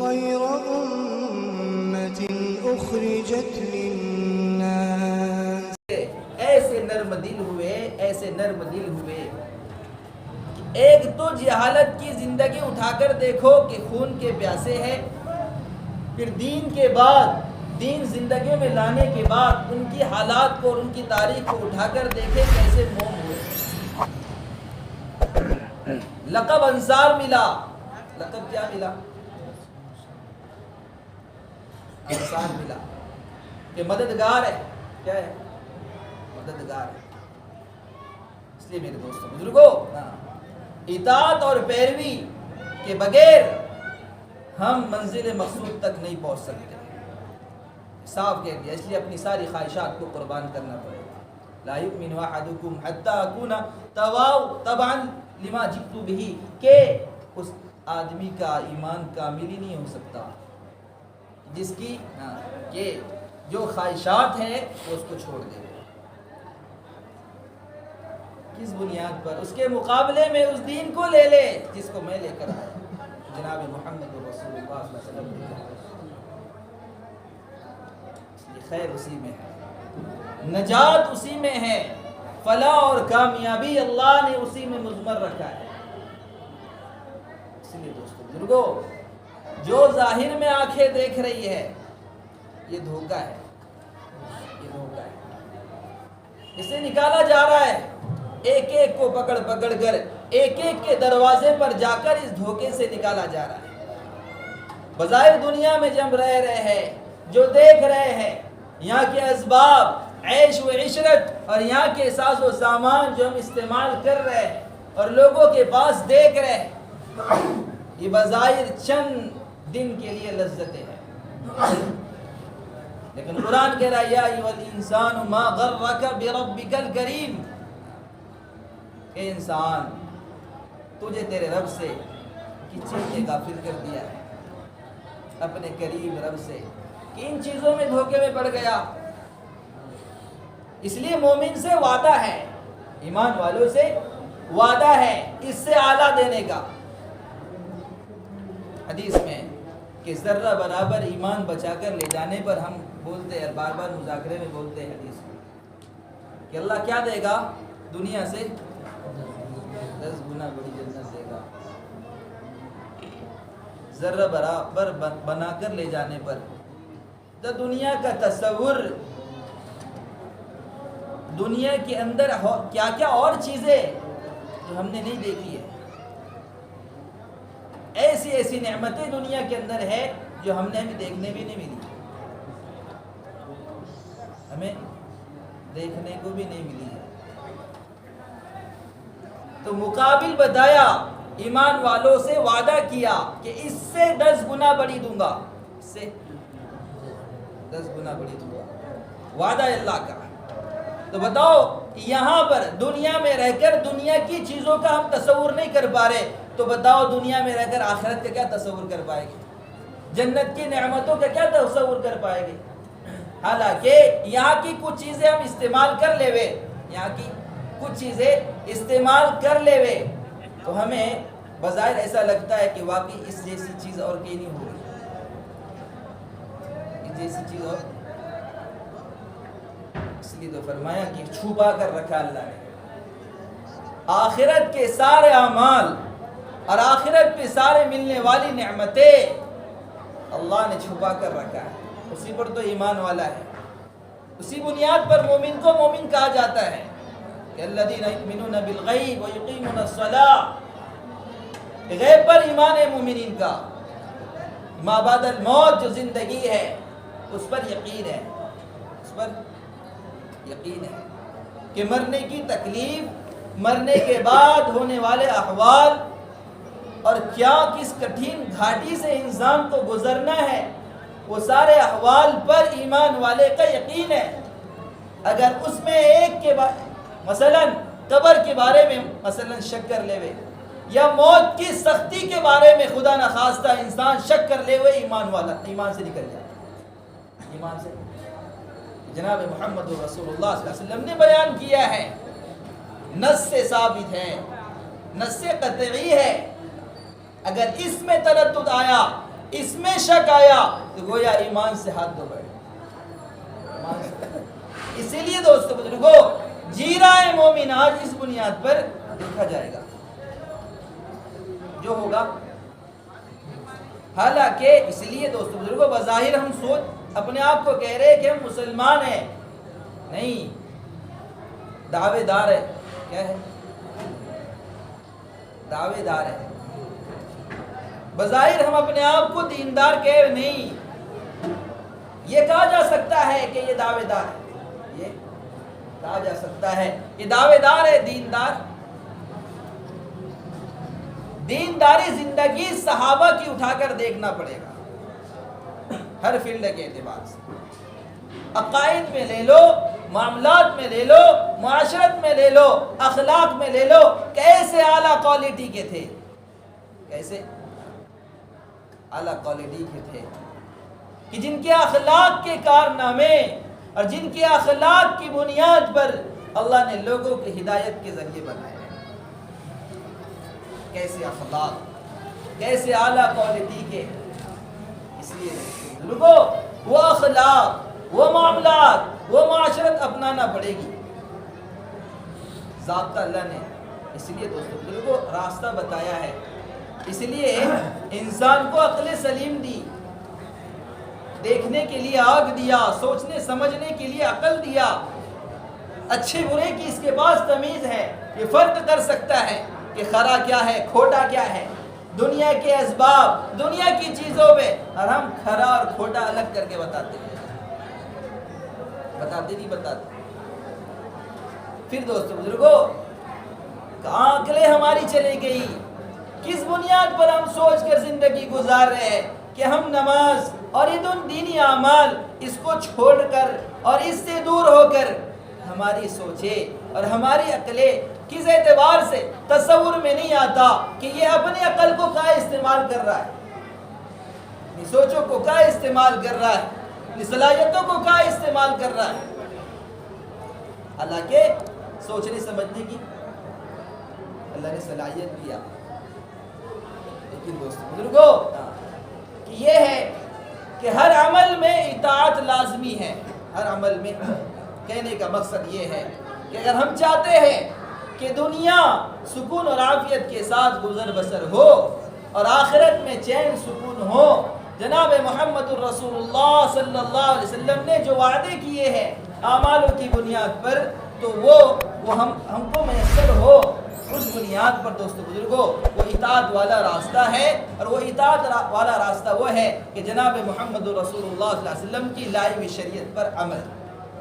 خير أمة أخرجت للناس. ایسے نرم دل ہوئے ایک تو جہالت کی زندگی اٹھا کر دیکھو کہ خون کے پیاسے ہیں، پھر دین کے بعد دین زندگی میں لانے کے بعد ان کی حالات کو اور ان کی تاریخ کو اٹھا کر دیکھے کیسے موم ہوئے. لقب انصار ملا، لقب کیا ملا؟ انصار ملا کہ مددگار ہے. کیا ہے؟ مددگار ہے. اس لیے میرے دوستوں بزرگوں، اطاعت اور پیروی کے بغیر ہم منزل مقصود تک نہیں پہنچ سکتے. صاف کہہ دیا. اس لیے اپنی ساری خواہشات کو قربان کرنا پڑے گا. لا یؤمن احدکم حتی اکون تبعا لما جئت به، کہ اس آدمی کا ایمان کامل ہی نہیں ہو سکتا جس کی کہ جو خواہشات ہیں وہ اس کو چھوڑ دے. کس بنیاد پر؟ اس کے مقابلے میں اس دین کو لے لے جس کو میں لے کر آیا، جناب محمد رسول اللہ صلی اللہ علیہ وسلم. خیر اسی میں ہے، نجات اسی میں ہے، فلاح اور کامیابی اللہ نے اسی میں مضمر رکھا ہے. اس لیے دوستو بزرگو، جو ظاہر میں آنکھیں دیکھ رہی ہے یہ دھوکہ ہے، یہ دھوکہ ہے. اسے نکالا جا رہا ہے، ایک ایک کو پکڑ پکڑ کر ایک ایک کے دروازے پر جا کر اس دھوکے سے نکالا جا رہا ہے. بظاہر دنیا میں جب رہ رہے ہیں، جو دیکھ رہے ہیں یہاں کے اسباب، عیش و عشرت اور یہاں کے ساز و سامان جو ہم استعمال کر رہے ہیں اور لوگوں کے پاس دیکھ رہے ہیں، یہ بظاہر چند دن کے لیے لذتیں ہیں. لیکن قرآن کہہ رہا ہے یا ایھا الانسان ما غرک بربک الکریم، اے انسان تجھے تیرے رب سے کس چیز نے غافل کر دیا ہے؟ اپنے کریم رب سے کن چیزوں میں دھوکے میں پڑ گیا؟ اس لیے مومن سے وعدہ ہے، ایمان والوں سے وعدہ ہے اس سے اعلیٰ دینے کا. حدیث میں کہ ذرہ برابر ایمان بچا کر لے جانے پر ہم بولتے ہیں، بار بار مذاکرے میں بولتے ہیں حدیث میں کہ اللہ کیا دے گا؟ دنیا سے 10 گنا بڑی جنت دے گا. ذرہ برابر بنا کر لے جانے پر تو دنیا کا تصور، دنیا کے اندر کیا کیا اور چیزیں جو ہم نے نہیں دیکھی ہے، ایسی ایسی نعمتیں دنیا کے اندر ہے جو ہم نے ابھی دیکھنے بھی نہیں ملی، ہمیں دیکھنے کو بھی نہیں ملی ہے. تو مقابل بتایا، ایمان والوں سے وعدہ کیا کہ اس سے 10 گنا بڑی دوں گا، اس سے 10 گنا بڑی دوں گا. وعدہ اللہ کا. تو بتاؤ یہاں پر دنیا میں رہ کر دنیا کی چیزوں کا ہم تصور نہیں کر پا رہے، تو بتاؤ دنیا میں رہ کر آخرت کا کیا تصور کر پائے گے؟ جنت کی نعمتوں کا کیا تصور کر پائے گے؟ حالانکہ یہاں کی کچھ چیزیں ہم استعمال کر لے وے، یہاں کی کچھ چیزیں استعمال کر لے وے تو ہمیں بظاہر ایسا لگتا ہے کہ واقعی اس جیسی چیز اور کہیں نہیں ہوگی، اس جیسی چیز اور. اس لیے تو فرمایا کہ چھپا کر رکھا اللہ نے آخرت کے سارے اعمال اور آخرت پہ سارے ملنے والی نعمتیں اللہ نے چھپا کر رکھا ہے. اسی پر تو ایمان والا ہے، اسی بنیاد پر مومن کو مومن کہا جاتا ہے کہ الذین یؤمنون بالغیب ویقیمون الصلاۃ. غیب پر ایمان ہے مومنین کا، ما بعد الموت جو زندگی ہے اس پر یقین ہے، اس پر یقین ہے کہ مرنے کی تکلیف، مرنے کے بعد ہونے والے احوال اور کیا کس کٹھن گھاٹی سے انسان کو گزرنا ہے، وہ سارے احوال پر ایمان والے کا یقین ہے. اگر اس میں ایک کے بعد مثلا قبر کے بارے میں مثلا شک کر لے وے یا موت کی سختی کے بارے میں خدا نخواستہ انسان شک کر لے ہوئے، ایمان والا ایمان سے نکل جاتا ہے. ایمان سے جناب محمد رسول اللہ صلی اللہ علیہ وسلم نے بیان کیا ہے، نص سے ثابت ہے، نص سے قطعی ہے. اگر اس میں تردد آیا اس میں شک آیا تو گویا ایمان سے ہاتھ دھو بیٹھے۔ اسی لیے دوستو بزرگو، جی رہا ہے مومن آج اس بنیاد پر دیکھا جائے گا جو ہوگا۔ حالانکہ اس لیے دوستو بزرگو بظاہر ہم سوچ اپنے آپ کو کہہ رہے کہ ہم مسلمان ہیں، نہیں، دعوے دار ہے۔ کیا ہے؟ دعوے دار ہے۔ بظاہر ہم اپنے آپ کو دیندار کہہ نہیں، یہ کہا جا سکتا ہے کہ یہ دعوے دار ہے، یہ کہا جا سکتا ہے یہ دعوے دار ہے دیندار۔ دینداری زندگی صحابہ کی اٹھا کر دیکھنا پڑے گا ہر فیلڈ کے اعتبار سے، عقائد میں لے لو، معاملات میں لے لو، معاشرت میں لے لو، اخلاق میں لے لو، کیسے اعلیٰ کوالٹی کے تھے، کیسے اعلیٰ کوالٹی کے تھے کہ جن کے اخلاق کے کارنامے اور جن کے اخلاق کی بنیاد پر اللہ نے لوگوں کی ہدایت کے ذریعے بنائے۔ کیسے اخلاق، کیسے اعلیٰ کوالٹی کے۔ اس لیے لوگوں وہ اخلاق، وہ معاملات، وہ معاشرت اپنانا پڑے گی۔ ضابطہ اللہ نے اس لیے دوستوں کو راستہ بتایا ہے، اس لیے انسان کو عقل سلیم دی، دیکھنے کے لیے آگ دیا، سوچنے سمجھنے کے لیے عقل دیا، اچھے برے کی اس کے پاس تمیز ہے، یہ فرق کر سکتا ہے کہ خرا کیا ہے، کھوٹا کیا ہے، دنیا کے اسباب، دنیا کی چیزوں میں، اور ہم کھرا اور کھوٹا الگ کر کے بتاتے ہیں، بتاتے نہیں بتاتے۔ پھر دوستو بزرگوں، کہاں عقلیں ہماری چلی گئی، کس بنیاد پر ہم سوچ کر زندگی گزار رہے ہیں کہ ہم نماز اور یہ دینی اعمال اس کو چھوڑ کر اور اس سے دور ہو کر ہماری سوچیں اور ہماری عقلیں کس اعتبار سے تصور میں نہیں آتا کہ یہ اپنی عقل کو کیا استعمال کر رہا ہے، اپنی سوچوں کو کیا استعمال کر رہا ہے، اپنی صلاحیتوں کو کیا استعمال کر رہا ہے۔ حالانکہ سوچنے سمجھنے کی اللہ نے صلاحیت دیا، لیکن دوستو بزرگوں کہ یہ ہے کہ ہر عمل میں اطاعت لازمی ہے۔ ہر عمل میں، کہنے کا مقصد یہ ہے کہ اگر ہم چاہتے ہیں کہ دنیا سکون اور عافیت کے ساتھ گزر بسر ہو اور آخرت میں چین سکون ہو، جناب محمد الرسول اللہ صلی اللہ علیہ وسلم نے جو وعدے کیے ہیں اعمالوں کی بنیاد پر، تو وہ ہم کو میسر ہو، اس بنیاد پر دوستو بزرگوں وہ اطاعت والا راستہ ہے، اور وہ اطاعت والا راستہ وہ ہے کہ جناب محمد رسول اللہ صلی اللہ علیہ وسلم کی لائی ہوئی شریعت پر عمل۔